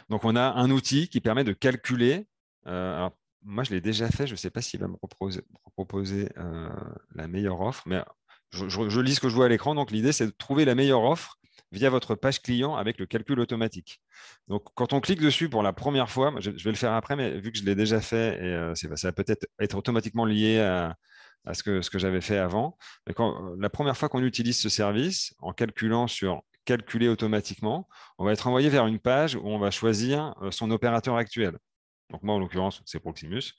Donc, on a un outil qui permet de calculer. Alors, moi, je l'ai déjà fait. Je ne sais pas s'il va me proposer la meilleure offre, mais je lis ce que je vois à l'écran. Donc, l'idée, c'est de trouver la meilleure offre via votre page client avec le calcul automatique. Donc, quand on clique dessus pour la première fois, je vais le faire après, mais vu que je l'ai déjà fait, et ça va peut-être être automatiquement lié à ce que j'avais fait avant. Mais la première fois qu'on utilise ce service, en calculant sur calculer automatiquement, on va être envoyé vers une page où on va choisir son opérateur actuel. Donc moi, en l'occurrence, c'est Proximus.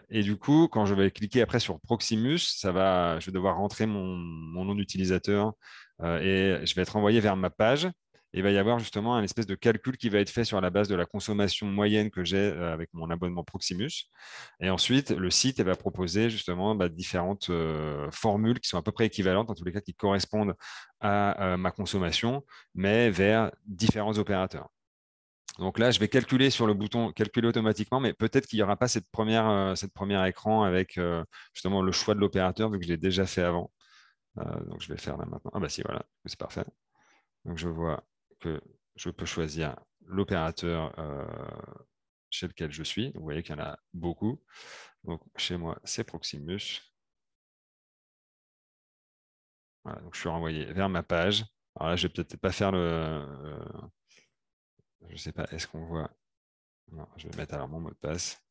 Et du coup, quand je vais cliquer après sur Proximus, je vais devoir rentrer mon nom d'utilisateur et je vais être envoyé vers ma page. Et il va y avoir justement un espèce de calcul qui va être fait sur la base de la consommation moyenne que j'ai avec mon abonnement Proximus. Et ensuite, le site va proposer justement différentes formules qui sont à peu près équivalentes, en tous les cas qui correspondent à ma consommation, mais vers différents opérateurs. Donc là, je vais calculer sur le bouton calculer automatiquement, mais peut-être qu'il n'y aura pas cette première écran avec justement le choix de l'opérateur, vu que je l'ai déjà fait avant. Donc je vais le faire là maintenant. Ah bah si, voilà, c'est parfait. Donc je vois que je peux choisir l'opérateur chez lequel je suis. Vous voyez qu'il y en a beaucoup. Donc chez moi, c'est Proximus. Voilà, donc je suis renvoyé vers ma page. Alors là, je vais peut-être pas faire je ne sais pas, est-ce qu'on voit? Non, je vais mettre alors mon mot de passe.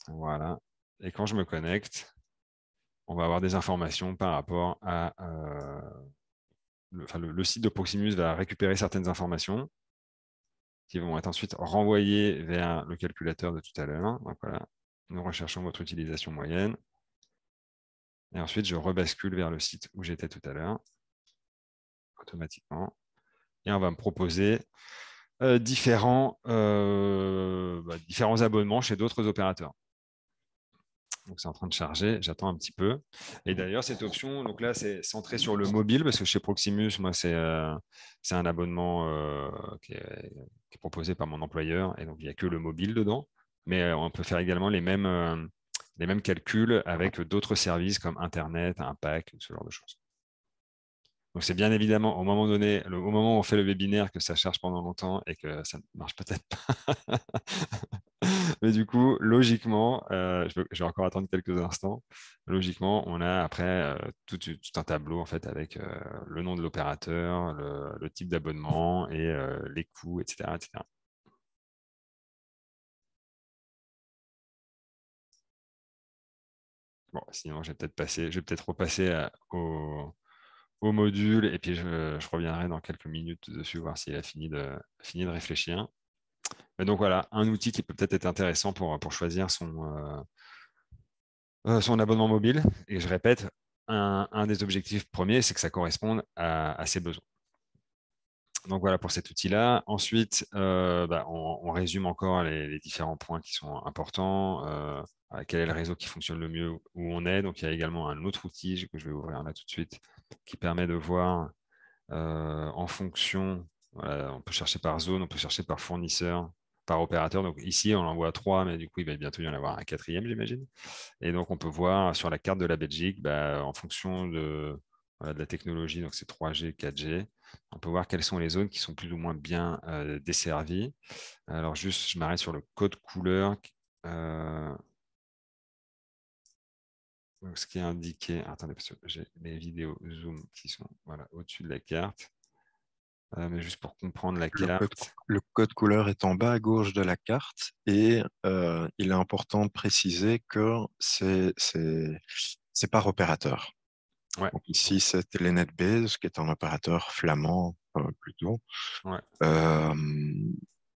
Voilà. Et quand je me connecte, on va avoir des informations par rapport à le site de Proximus va récupérer certaines informations qui vont être ensuite renvoyées vers le calculateur de tout à l'heure. Donc voilà, nous recherchons votre utilisation moyenne. Et ensuite, je rebascule vers le site où j'étais tout à l'heure, automatiquement. Et on va me proposer différents abonnements chez d'autres opérateurs. Donc c'est en train de charger, j'attends un petit peu. Et d'ailleurs, cette option, donc là, c'est centré sur le mobile, parce que chez Proximus, moi, c'est un abonnement qui est proposé par mon employeur, et donc il n'y a que le mobile dedans. Mais on peut faire également les mêmes calculs avec d'autres services comme Internet, un pack, ce genre de choses. Donc c'est bien évidemment au moment donné, au moment où on fait le webinaire, que ça charge pendant longtemps et que ça ne marche peut-être pas. Mais du coup, logiquement, je vais encore attendre quelques instants. Logiquement, on a après tout un tableau en fait avec le nom de l'opérateur, le type d'abonnement et les coûts, etc., etc. Bon, sinon, je vais peut-être repasser au module et puis je reviendrai dans quelques minutes dessus, voir s'il a fini de réfléchir. Mais donc voilà, un outil qui peut peut-être être intéressant pour choisir son abonnement mobile. Et je répète, un des objectifs premiers, c'est que ça corresponde à ses besoins. Donc voilà pour cet outil-là. Ensuite, on résume encore les différents points qui sont importants. Quel est le réseau qui fonctionne le mieux où on est. Donc il y a également un autre outil que je vais ouvrir là tout de suite qui permet de voir en fonction, voilà, on peut chercher par zone, on peut chercher par fournisseur, par opérateur. Donc ici, on en voit 3, mais du coup, il va bientôt y en avoir un quatrième, j'imagine. Et donc, on peut voir sur la carte de la Belgique, en fonction de la technologie, donc c'est 3G, 4G, on peut voir quelles sont les zones qui sont plus ou moins bien desservies. Alors juste, je m'arrête sur le code couleur. Donc, ce qui est indiqué, attendez, parce que j'ai les vidéos zoom qui sont voilà, au-dessus de la carte. Mais juste pour comprendre la carte. Le code couleur est en bas à gauche de la carte et il est important de préciser que c'est par opérateur. Ouais. Donc ici, c'est Telenet Base, qui est un opérateur flamand plutôt. Ouais.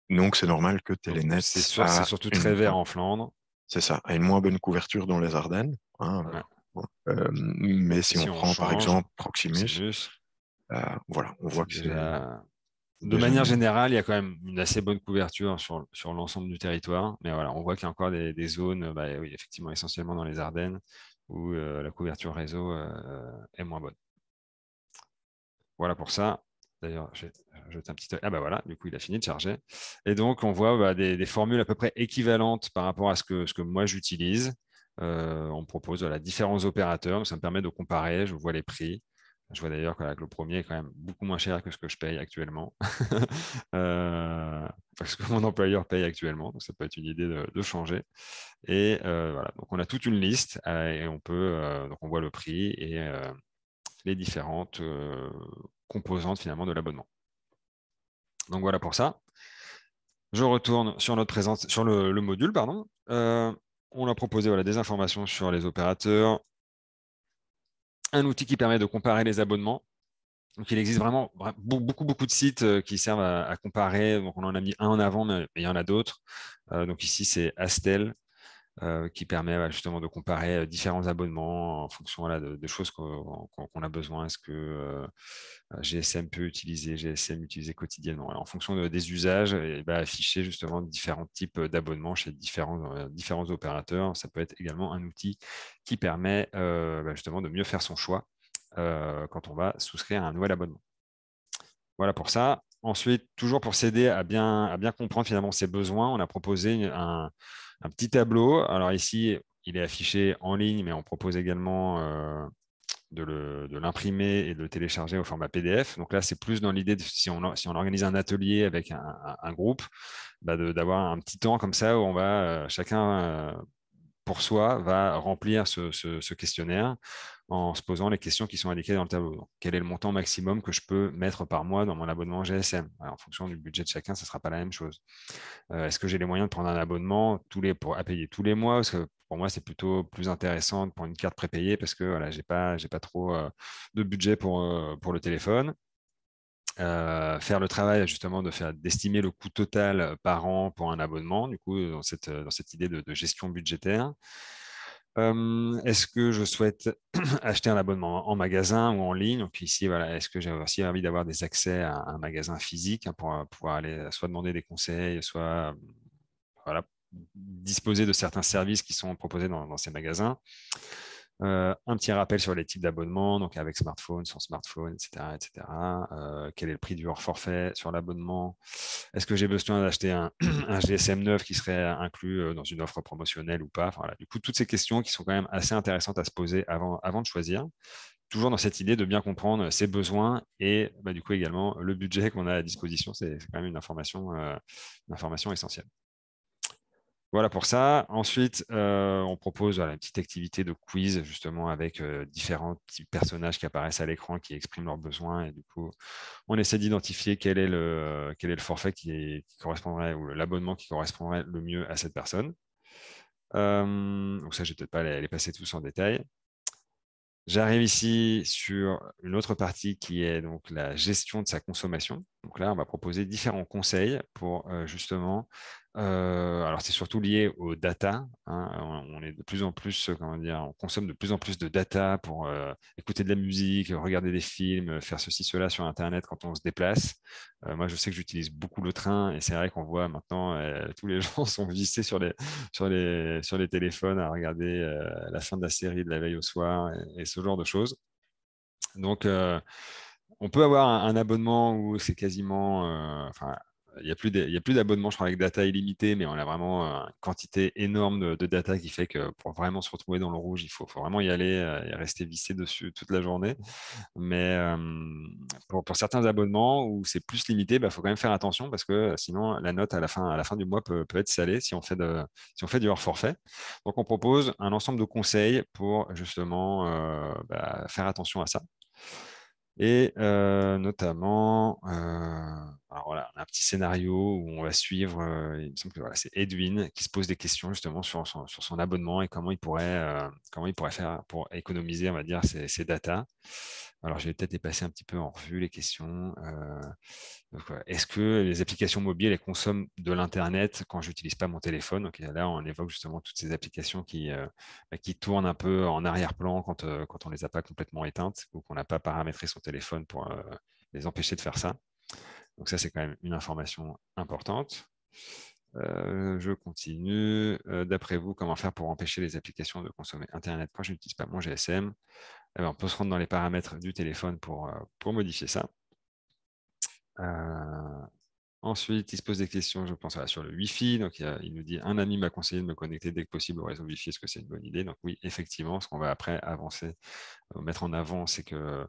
Donc c'est normal que Donc, Telenet c'est a surtout très vert en Flandre. c'est ça, a une moins bonne couverture dans les Ardennes. Hein, Ouais. mais si Si on on prend par change, exemple Proximus, Proximus, voilà, on voit c'est que c'est déjà. De déjà manière mieux. générale, il y a quand même une assez bonne couverture sur l'ensemble du territoire. Mais voilà, on voit qu'il y a encore des zones, oui, effectivement, essentiellement dans les Ardennes, où la couverture réseau est moins bonne. Voilà pour ça. D'ailleurs, je vais jeter un petit œil. Ah bah voilà, du coup, il a fini de charger. Et donc, on voit des formules à peu près équivalentes par rapport à ce que moi j'utilise. On propose différents opérateurs. Ça me permet de comparer. Je vois les prix. Je vois d'ailleurs que le premier est quand même beaucoup moins cher que ce que je paye actuellement. Parce que mon employeur paye actuellement. Donc, ça peut être une idée de changer. Et voilà, donc on a toute une liste et donc on voit le prix et les différentes composantes finalement de l'abonnement. Donc voilà pour ça. Je retourne sur sur le module, pardon. On a proposé des informations sur les opérateurs, un outil qui permet de comparer les abonnements. Donc, il existe vraiment beaucoup, beaucoup de sites qui servent à comparer. Donc, on en a mis un en avant, mais il y en a d'autres. Donc, ici, c'est Astel qui permet justement de comparer différents abonnements en fonction de choses qu'on a besoin. Est-ce que GSM peut utiliser, GSM utilisé quotidiennement. Alors, en fonction des usages, et afficher justement différents types d'abonnements chez différents opérateurs. Ça peut être également un outil qui permet justement de mieux faire son choix quand on va souscrire à un nouvel abonnement. Voilà pour ça. Ensuite, toujours pour s'aider à bien comprendre finalement ses besoins, on a proposé un petit tableau. Alors ici, il est affiché en ligne, mais on propose également de l'imprimer et de le télécharger au format PDF. Donc là, c'est plus dans l'idée de si on organise un atelier avec un groupe, d'avoir un petit temps comme ça où on va chacun pour soi va remplir ce questionnaire en se posant les questions qui sont indiquées dans le tableau. Donc, quel est le montant maximum que je peux mettre par mois dans mon abonnement GSM? Alors, en fonction du budget de chacun, ce ne sera pas la même chose. Est-ce que j'ai les moyens de prendre un abonnement à payer tous les mois? Parce que pour moi, c'est plutôt plus intéressant de prendre une carte prépayée parce que voilà, j'ai pas trop de budget pour le téléphone. Faire le travail justement d'estimer le coût total par an pour un abonnement, du coup, dans cette idée de gestion budgétaire. Est-ce que je souhaite acheter un abonnement en magasin ou en ligne? Donc ici, voilà, est-ce que j'ai aussi envie d'avoir des accès à un magasin physique pour pouvoir aller soit demander des conseils, soit voilà, disposer de certains services qui sont proposés dans ces magasins. Un petit rappel sur les types d'abonnements, donc avec smartphone, sans smartphone, etc. etc. Quel est le prix du hors forfait sur l'abonnement? Est-ce que j'ai besoin d'acheter un GSM 9 qui serait inclus dans une offre promotionnelle ou pas? Enfin, voilà. Du coup, toutes ces questions qui sont quand même assez intéressantes à se poser avant de choisir. Toujours dans cette idée de bien comprendre ses besoins et du coup également le budget qu'on a à disposition. C'est quand même une information essentielle. Voilà pour ça. Ensuite, on propose une petite activité de quiz justement avec différents petits personnages qui apparaissent à l'écran, qui expriment leurs besoins. Et du coup, on essaie d'identifier quel est le forfait qui correspondrait ou l'abonnement qui correspondrait le mieux à cette personne. Donc ça, je ne vais peut-être pas les passer tous en détail. J'arrive ici sur une autre partie qui est donc la gestion de sa consommation. Donc là, on va proposer différents conseils pour justement. Alors c'est surtout lié aux data, hein. On est de plus en plus, comment dire, on consomme de plus en plus de data pour écouter de la musique, regarder des films, faire ceci, cela sur Internet quand on se déplace. Moi, je sais que j'utilise beaucoup le train et c'est vrai qu'on voit maintenant tous les gens sont vissés sur les téléphones à regarder la fin de la série de la veille au soir et ce genre de choses. Donc, on peut avoir un abonnement où c'est quasiment, enfin, il y a plus d'abonnement, je crois, avec data illimité, mais on a vraiment une quantité énorme de data qui fait que pour vraiment se retrouver dans le rouge, faut vraiment y aller et rester vissé dessus toute la journée. Mais pour certains abonnements où c'est plus limité, il faut quand même faire attention parce que sinon la note à la fin du mois peut être salée si on fait du hors forfait. Donc on propose un ensemble de conseils pour justement faire attention à ça. Et notamment, alors voilà, on a un petit scénario où on va suivre, il me semble que voilà, c'est Edwin qui se pose des questions justement sur son abonnement et comment il pourrait faire pour économiser, on va dire, ses datas. Alors, je vais peut-être les passer un petit peu en revue les questions. Donc, est-ce que les applications mobiles elles consomment de l'Internet quand je n'utilise pas mon téléphone? Donc là, on évoque justement toutes ces applications qui tournent un peu en arrière-plan quand on ne les a pas complètement éteintes ou qu'on n'a pas paramétré son téléphone pour les empêcher de faire ça. Donc ça, c'est quand même une information importante. Je continue. D'après vous, comment faire pour empêcher les applications de consommer Internet quand je n'utilise pas mon GSM? Eh ben, on peut se rendre dans les paramètres du téléphone pour modifier ça. Ensuite, il se pose des questions, je pense, sur le Wi-Fi. Donc, il nous dit, un ami m'a conseillé de me connecter dès que possible au réseau Wi-Fi. Est-ce que c'est une bonne idée? Donc, oui, effectivement, ce qu'on va après avancer, mettre en avant, c'est que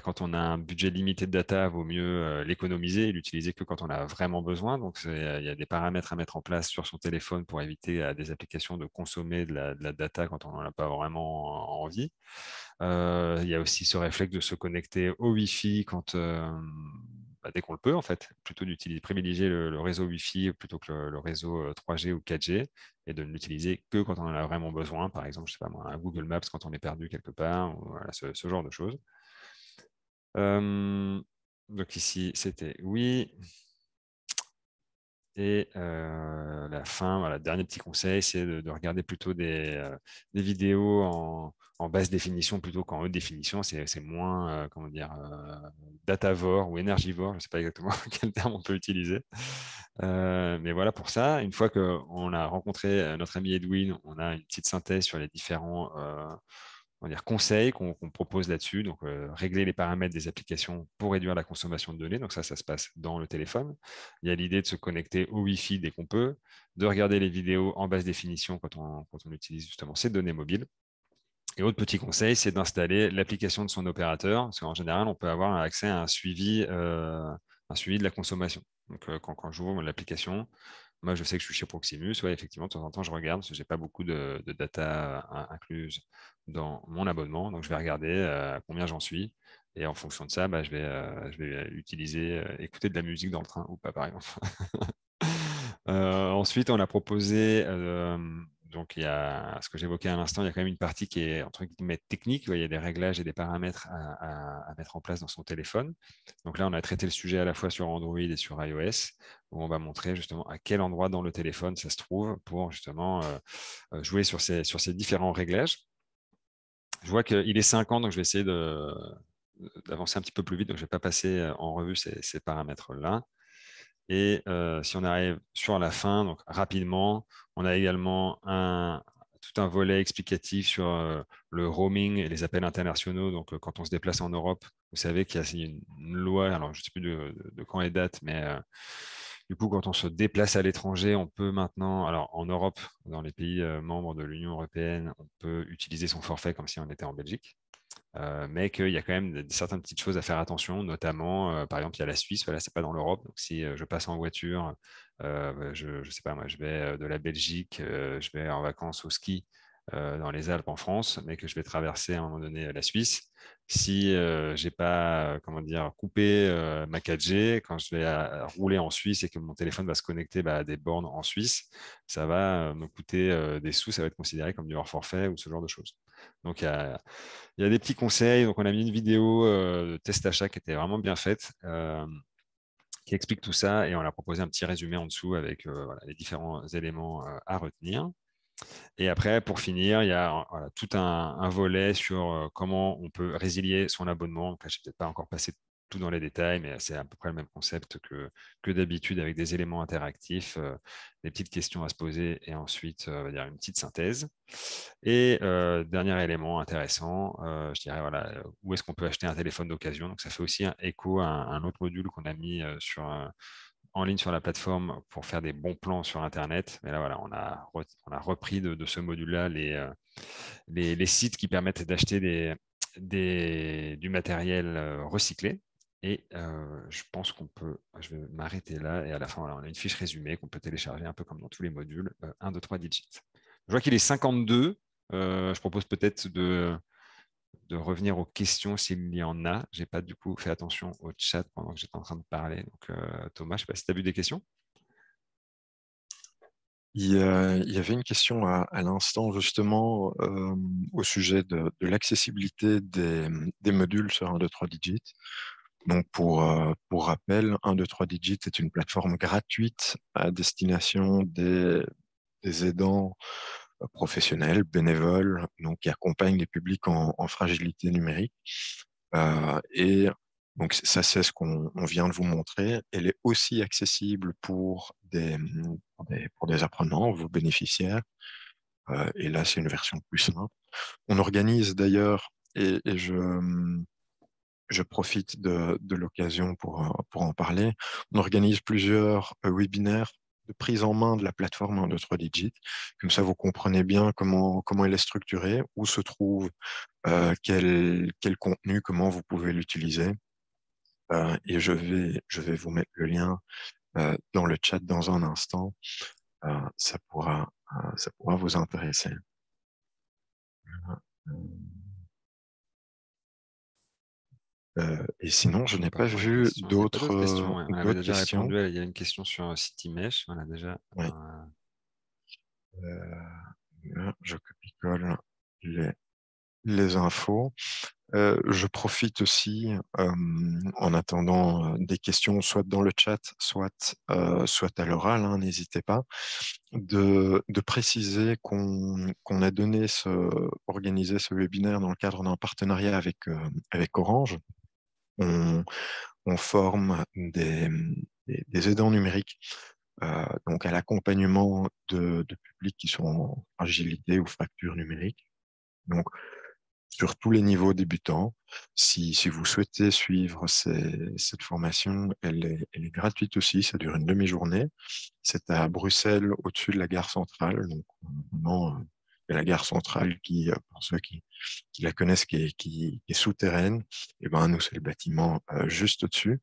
quand on a un budget limité de data, il vaut mieux l'économiser et l'utiliser que quand on a vraiment besoin. Donc, il y a des paramètres à mettre en place sur son téléphone pour éviter à des applications de consommer de la data quand on n'en a pas vraiment envie. Il y a aussi ce réflexe de se connecter au Wi-Fi dès qu'on le peut, en fait, plutôt privilégier le réseau Wi-Fi plutôt que le réseau 3G ou 4G et de ne l'utiliser que quand on en a vraiment besoin. Par exemple, je sais pas moi, un Google Maps quand on est perdu quelque part, ou voilà, ce genre de choses. Donc ici, c'était oui. Et la fin, voilà, dernier petit conseil, c'est de regarder plutôt des vidéos en basse définition plutôt qu'en haute définition. C'est moins, comment dire, datavore ou énergivore. Je ne sais pas exactement quel terme on peut utiliser. Mais voilà pour ça. Une fois qu'on a rencontré notre ami Edwin, on a une petite synthèse sur les différents on va dire, conseils qu'on propose là-dessus. Donc, régler les paramètres des applications pour réduire la consommation de données. Donc, ça se passe dans le téléphone. Il y a l'idée de se connecter au Wi-Fi dès qu'on peut, de regarder les vidéos en basse définition quand on utilise justement ces données mobiles. Et autre petit conseil, c'est d'installer l'application de son opérateur, parce qu'en général, on peut avoir accès à un suivi de la consommation. Donc, quand j'ouvre l'application, moi, je sais que je suis chez Proximus. Ouais, effectivement, de temps en temps, je regarde parce que je n'ai pas beaucoup de data incluse dans mon abonnement. Donc, je vais regarder à combien j'en suis. Et en fonction de ça, bah, je vais utiliser, écouter de la musique dans le train ou pas, par exemple. Ensuite, on a proposé, donc il y a ce que j'évoquais à l'instant, il y a quand même une partie qui est entre guillemets technique, où il y a des réglages et des paramètres à mettre en place dans son téléphone. Donc là, on a traité le sujet à la fois sur Android et sur iOS, où on va montrer justement à quel endroit dans le téléphone ça se trouve pour justement jouer sur ces différents réglages. Je vois qu'il est 5 ans, donc je vais essayer d'avancer un petit peu plus vite, donc je ne vais pas passer en revue ces paramètres-là. Et si on arrive sur la fin, donc rapidement, on a également tout un volet explicatif sur le roaming et les appels internationaux. Donc, quand on se déplace en Europe, vous savez qu'il y a une loi, alors je ne sais plus de quand elle date, mais du coup, quand on se déplace à l'étranger, on peut maintenant, alors en Europe, dans les pays membres de l'Union européenne, on peut utiliser son forfait comme si on était en Belgique. Mais qu'il y a quand même certaines petites choses à faire attention, notamment, par exemple, il y a la Suisse, voilà, c'est pas dans l'Europe. Donc, si je passe en voiture, je sais pas, moi, je vais de la Belgique, je vais en vacances au ski dans les Alpes en France, mais que je vais traverser à un moment donné la Suisse. Si j'ai pas, comment dire, coupé ma 4G, quand je vais rouler en Suisse et que mon téléphone va se connecter à des bornes en Suisse, ça va me coûter des sous, ça va être considéré comme du hors forfait ou ce genre de choses. Donc, il y a des petits conseils. Donc, on a mis une vidéo de test achat qui était vraiment bien faite, qui explique tout ça. Et on a proposé un petit résumé en dessous avec voilà, les différents éléments à retenir. Et après, pour finir, il y a voilà, tout un volet sur comment on peut résilier son abonnement. Donc là, je n'ai peut-être pas encore passé tout dans les détails, mais c'est à peu près le même concept que d'habitude avec des éléments interactifs, des petites questions à se poser et ensuite, on va dire une petite synthèse. Et dernier élément intéressant, je dirais, voilà, où est-ce qu'on peut acheter un téléphone d'occasion. Donc, ça fait aussi un écho à un autre module qu'on a mis en ligne sur la plateforme pour faire des bons plans sur Internet. Mais là, voilà, on a repris de ce module-là les sites qui permettent d'acheter du matériel recyclé. Et je pense je vais m'arrêter là. Et à la fin, voilà, on a une fiche résumée qu'on peut télécharger un peu comme dans tous les modules, 1, 2, 3 digits. Je vois qu'il est 52. Je propose peut-être de revenir aux questions s'il y en a. Je n'ai pas du coup fait attention au chat pendant que j'étais en train de parler. Donc, Thomas, je ne sais pas si tu as vu des questions. Il y avait une question à l'instant justement au sujet de l'accessibilité des modules sur 1, 2, 3 digits. Donc pour rappel, 1, 2, 3 digits est une plateforme gratuite à destination des aidants professionnels, bénévoles, donc qui accompagnent les publics en fragilité numérique. Et donc ça, c'est ce qu'on vient de vous montrer. Elle est aussi accessible pour des apprenants, vos bénéficiaires. Et là, c'est une version plus simple. On organise d'ailleurs, et je profite de l'occasion pour en parler, on organise plusieurs webinaires de prise en main de la plateforme 1, 2, 3 digits. Comme ça, vous comprenez bien comment elle est structurée, où se trouve quel contenu, comment vous pouvez l'utiliser. Et je vais vous mettre le lien dans le chat dans un instant. Ça pourra vous intéresser. Et sinon, je n'ai Pas pas pour les vu questions. Il n'y a pas d'autres questions. Ouais. On avait d'autres déjà questions. répondu. Il y a une question sur CityMesh. On a déjà. Oui. Je copie-colle les, les infos. Je profite aussi, en attendant des questions, soit dans le chat, soit à l'oral, hein, n'hésitez pas, de préciser qu'on a organisé ce webinaire dans le cadre d'un partenariat avec Orange. On, on forme des aidants numériques, donc à l'accompagnement de publics qui sont en fragilité ou fracture numérique. Donc, sur tous les niveaux débutants. Si vous souhaitez suivre cette formation, elle est gratuite aussi, ça dure une demi-journée. C'est à Bruxelles, au-dessus de la gare centrale. Donc, vraiment, il y a la gare centrale qui, pour ceux qui la connaissent, qui est souterraine. Et ben, nous, c'est le bâtiment juste au-dessus.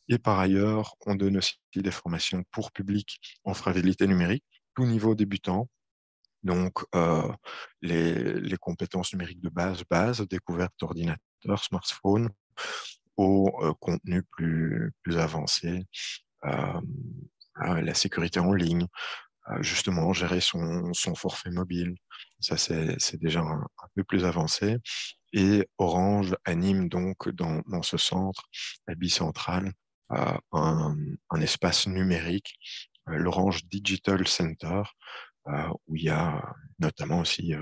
Et par ailleurs, on donne aussi des formations pour public en fragilité numérique, tout niveau débutant. Donc, les compétences numériques de base, découverte d'ordinateur, smartphone, au contenu plus avancé, euh, la sécurité en ligne, justement, gérer son forfait mobile. Ça, c'est déjà un peu plus avancé. Et Orange anime donc dans ce centre, la bicentrale, un espace numérique, l'Orange Digital Center, où il y a notamment aussi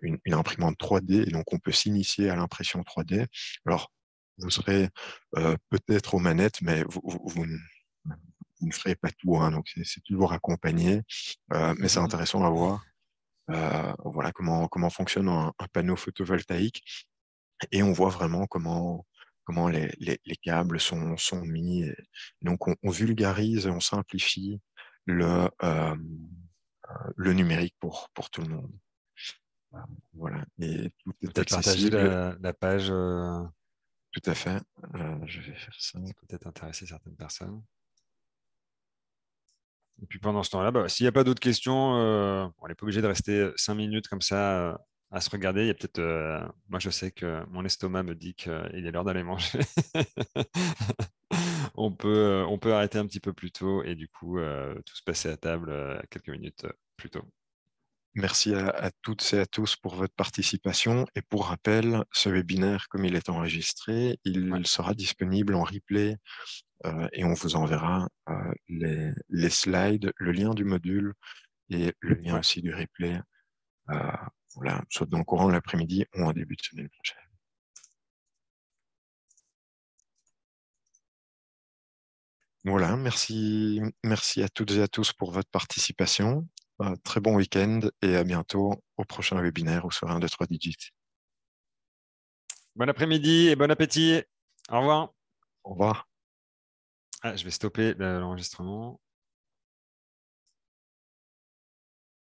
une imprimante 3D, et donc on peut s'initier à l'impression 3D. Alors, vous serez peut-être aux manettes, mais vous ne ferez pas tout, hein, donc c'est toujours accompagné, mais c'est intéressant à voir. Voilà comment fonctionne un panneau photovoltaïque, et on voit vraiment comment les câbles sont mis. Et donc, on vulgarise et on simplifie le numérique pour tout le monde. Voilà, et tout est Peut-être partager accessible, la page, tout à fait. Je vais faire ça. ça peut peut-être intéresser certaines personnes. Et puis pendant ce temps-là, bah, s'il n'y a pas d'autres questions, on n'est pas obligé de rester 5 minutes comme ça à se regarder. Il y a peut-être, moi je sais que mon estomac me dit qu'il est l'heure d'aller manger. On peut arrêter un petit peu plus tôt et du coup tous passer à table quelques minutes plus tôt. Merci à toutes et à tous pour votre participation. Et pour rappel, ce webinaire, comme il est enregistré, Ouais, il sera disponible en replay, et on vous enverra les slides, le lien du module et le lien ouais. aussi du replay, euh, voilà, soit dans le courant de l'après-midi ou en début de semaine prochaine. Voilà, merci à toutes et à tous pour votre participation. Très bon week-end et à bientôt au prochain webinaire où sera un de 3 digits. Bon après-midi et bon appétit. Au revoir. Au revoir. Ah, je vais stopper l'enregistrement.